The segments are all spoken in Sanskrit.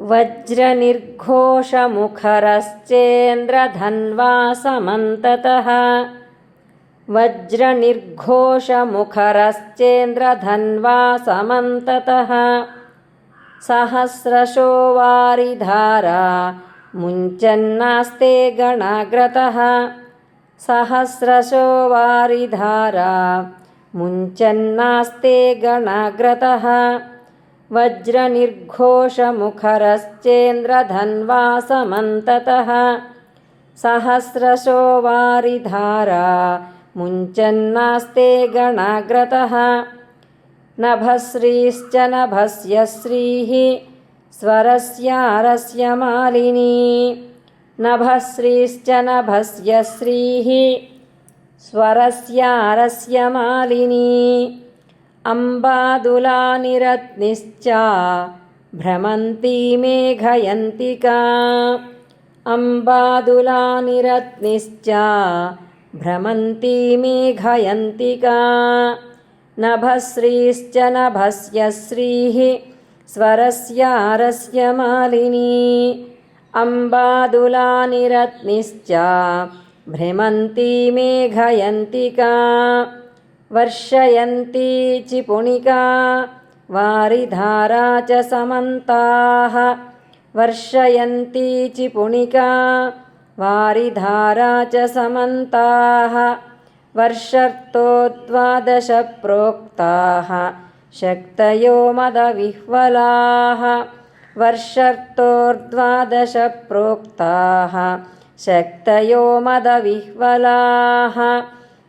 वज्रनिर्घोषमुखरश्चेन्द्रधन्वा समन्ततः वज्रनिर्घोषमुखरश्चेन्द्रधन्वा समन्ततः सहस्रशो वारिधारा मुञ्चन्नास्ते गणाग्रतः सहस्रशो वारिधारा मुञ्चन्नास्ते गणाग्रतः वज्रनिर्घोषमुखरश्चेन्द्रधन्वा समन्ततः सहस्रशो वारिधारा मुञ्चन्नास्ते गणाग्रतः नभश्रीश्च नभस्य श्रीः स्वरस्यारस्य मालिनी नभश्रीश्च नभस्य श्रीः स्वरस्यारस्य मालिनी अम्बादुलानिरत्निश्च भ्रमन्ती मेघयन्तिका अम्बादुलानिरत्निश्च भ्रमन्ती मेघयन्तिका नभश्रीश्च नभस्य श्रीः स्वरस्यारस्य मालिनी अम्बादुलानिरत्निश्च भ्रमन्ती मेघयन्तिका वर्षयन्ती चिपुणिका वारिधारा च समन्ताः वर्षयन्ती चिपुणिका वारिधारा च समन्ताः वर्षर्तो द्वादश प्रोक्ताः शक्तयो मदविह्वलाः वर्षर्तोर्द्वादश प्रोक्ताः शक्तयो मदविह्वलाः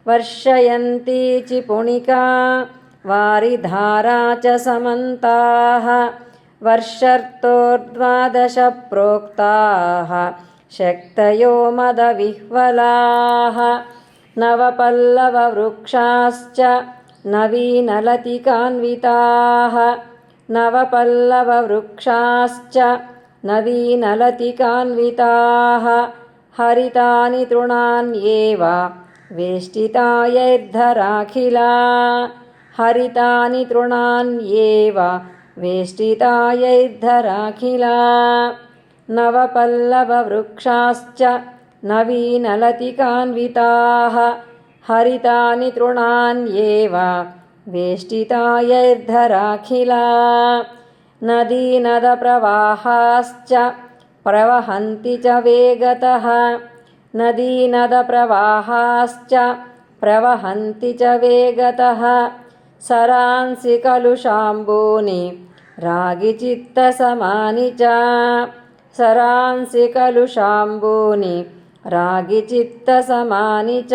वर्षयन्ती चिपुणिका वारिधारा च समन्ताः वर्षर्तोर्द्वादश प्रोक्ताः शक्तयो मदविह्वलाः नवपल्लववृक्षाश्च नवीनलतिकान्विताः नवपल्लववृक्षाश्च नवीनलतिकान्विताः हरितानि तृणान्येव वेष्टितायैर्धराखिला हरितानि तृणान्येव वेष्टितायैर्धराखिला नवपल्लववृक्षाश्च नवीनलतिकान्विताः हरितानि तृणान्येव वेष्टितायैर्धराखिला नदीनदप्रवाहाश्च प्रवहन्ति च वेगतः नदीनदप्रवाहाश्च प्रवहन्ति च वेगतः सरांसि कलुषाम्बूनि रागिचित्तसमानि च सरांसि कलुषाम्बूनि रागिचित्तसमानि च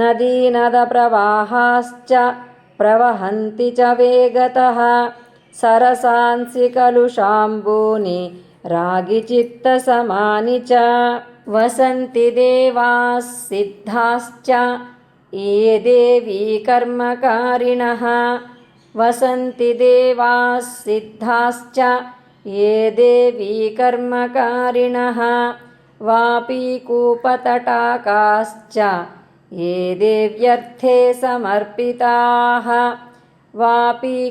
नदीनदप्रवाहाश्च प्रवहन्ति च वेगतः सरसांसि कलुषाम्बूनि रागिचित्तसमानि च वसन्ति देवाः सिद्धाश्च ये देवी कर्मकारिणः वसन्ति देवाः सिद्धाश्च ये देवी कर्मकारिणः वापीकूपतटाकाश्च ये देव्यर्थे समर्पिताः वापीकूपतटाकाश्च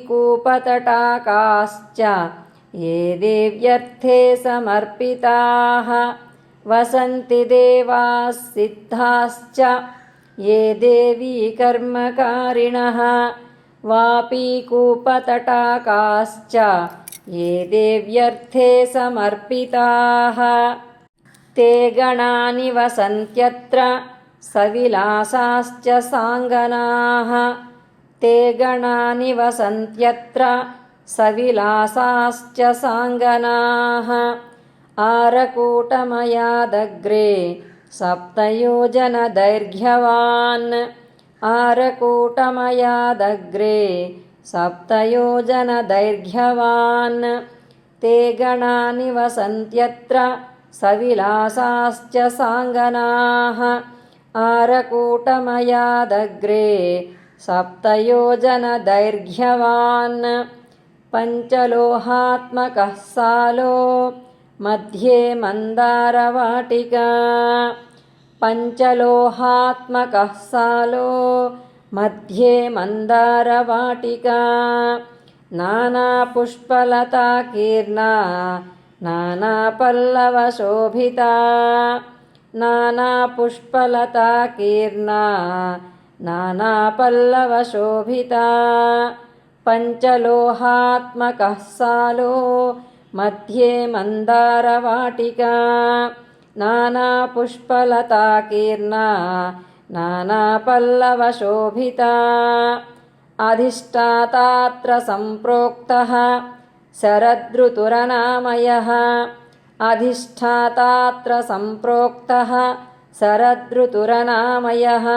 ये देव्यर्थे समर्पिताः वसन्ति देवाः सिद्धाश्च ये देवी कर्मकारिणः वापीकूपतटाकाश्च ये देव्यर्थे समर्पिताः ते गणानि वसन्त्यत्र सविलासाश्च साङ्गनाः ते गणानि वसन्त्यत्र सविलासाश्च साङ्गनाः आरकूटमयादग्रे सप्तयोजनदैर्घ्यवान् आरकूटमयादग्रे सप्तयोजनदैर्घ्यवान् ते गणानि वसन्त्यत्र सविलासाश्च साङ्गनाः आरकूटमयादग्रे सप्तयोजनदैर्घ्यवान् पञ्चलोहात्मकः सालो मध्ये मन्दारवाटिका पञ्चलोहात्मकः सालो मध्ये मन्दारवाटिका नानापुष्पलताकीर्णा नानापल्लवशोभिता नानापुष्पलताकीर्णा नानापल्लवशोभिता पञ्चलोहात्मकः सालो मध्ये मन्दारवाटिका नानापुष्पलताकीर्णा नानापल्लवशोभिता अधिष्ठातात्र सम्प्रोक्तः शरदृतुरनामयः अधिष्ठातात्र सम्प्रोक्तः शरदृतुरनामयः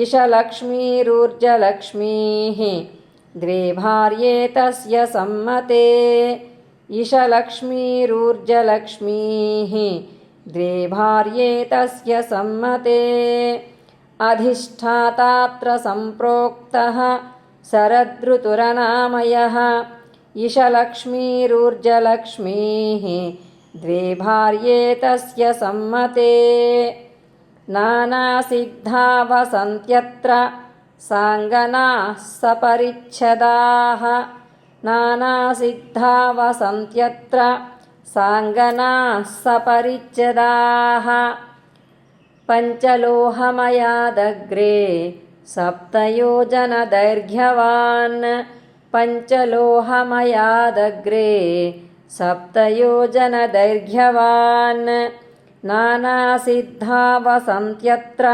इशलक्ष्मीरूर्जलक्ष्मीः द्वे भार्ये तस्य सम्मते इशलक्ष्मीरूर्जलक्ष्मीः द्वे भार्ये तस्य सम्मते अधिष्ठातात्र सम्प्रोक्तः शरदृतुरनामयः इशलक्ष्मीरूर्जलक्ष्मीः द्वे भार्ये तस्य सम्मते नानासिद्धा वसन्त्यत्र साङ्गनाः सपरिच्छदाः नानासिद्धा वसन्त्यत्र साङ्गनाः सपरिच्छदाः पञ्चलोहमयादग्रे सप्तयोजनदैर्घ्यवान् पञ्चलोहमयादग्रे सप्तयोजनदैर्घ्यवान् नानासिद्धा वसन्त्यत्र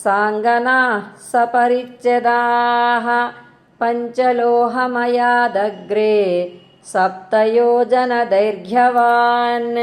साङ्गनाः सपरिच्छदाः पञ्चलोहमयादग्रे सप्तयोजनदैर्घ्यवान्।